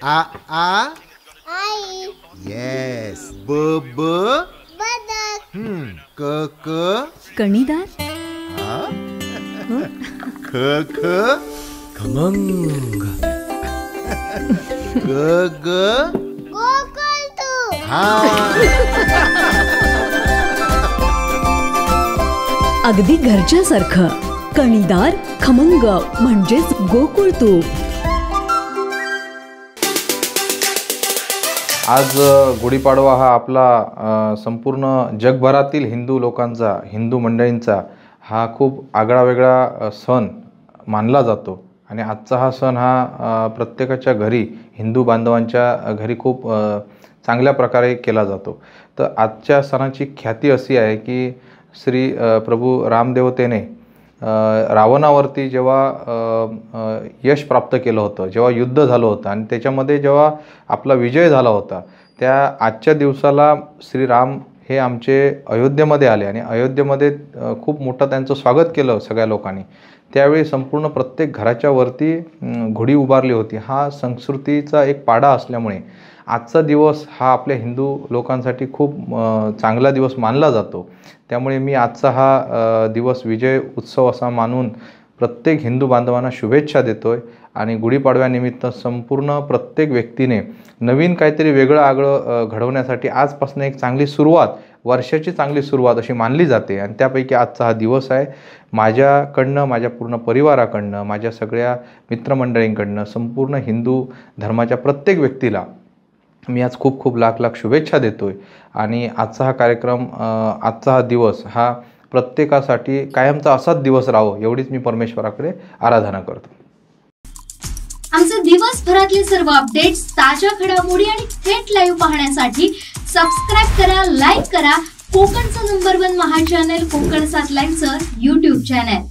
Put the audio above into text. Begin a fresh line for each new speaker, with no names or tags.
आ आ
आई.
Yes. ब ब
बदक.
क क
कणीदार.
ख ख
खमंग.
ग ग
गोकुळतू.
हा.
अगदी घरच्यासारखं. कणीदार खमंग म्हणजेच गोकुळ तूप.
आज गुढीपाडवा हा आपला संपूर्ण जगभरातील हिंदू लोकांचा, हिंदू मंडळींचा हा खूप आगळावेगळा सण मानला जातो. आणि आजचा हा सण हा प्रत्येकाच्या घरी, हिंदू बांधवांच्या घरी खूप चांगल्या प्रकारे केला जातो. तर आजच्या सणाची ख्याती अशी आहे की श्री प्रभू रामदेवतेने रावणावरती जेव्हा यश प्राप्त केलं होतं, जेव्हा युद्ध झालं होतं आणि त्याच्यामध्ये जेव्हा आपला विजय झाला होता, त्या आजच्या दिवसाला श्रीराम हे आमचे अयोध्येमध्ये आले आणि अयोध्येमध्ये खूप मोठं त्यांचं स्वागत केलं सगळ्या लोकांनी. त्यावेळी संपूर्ण प्रत्येक घराच्या वरती घोडी उभारली होती. हा संस्कृतीचा एक पाडा असल्यामुळे आजचा दिवस हा आपल्या हिंदू लोकांसाठी खूप चांगला दिवस मानला जातो. त्यामुळे मी आजचा हा दिवस विजय उत्सव असा मानून प्रत्येक हिंदू बांधवांना शुभेच्छा देतोय. आणि गुढीपाडव्यानिमित्त संपूर्ण प्रत्येक व्यक्तीने नवीन काहीतरी वेगळं आगळं घडवण्यासाठी आजपासून एक चांगली सुरुवात, वर्षाची चांगली सुरुवात अशी मानली जाते. आणि त्यापैकी आजचा हा दिवस आहे. माझ्याकडनं, माझ्या पूर्ण परिवाराकडनं, माझ्या सगळ्या मित्रमंडळींकडनं, संपूर्ण हिंदू धर्माच्या प्रत्येक व्यक्तीला मी आज खूप खूप लाख लाख शुभेच्छा देतोय. आणि आजचा हा कार्यक्रम, आजचा हा दिवस हा प्रत्येकासाठी कायमचा असाच दिवस राहो एवढीच मी परमेश्वराकडे आराधना करतो.
आमचे दिवसभरातले सर्व अपडेट्स, ताज्या घडामोडी आणि थेट लाईव्ह पाहण्यासाठी सबस्क्राईब करा, लाईक करा कोकणचं नंबर 1 महा चॅनल कोकण 7 लाईव्हचं YouTube चॅनल.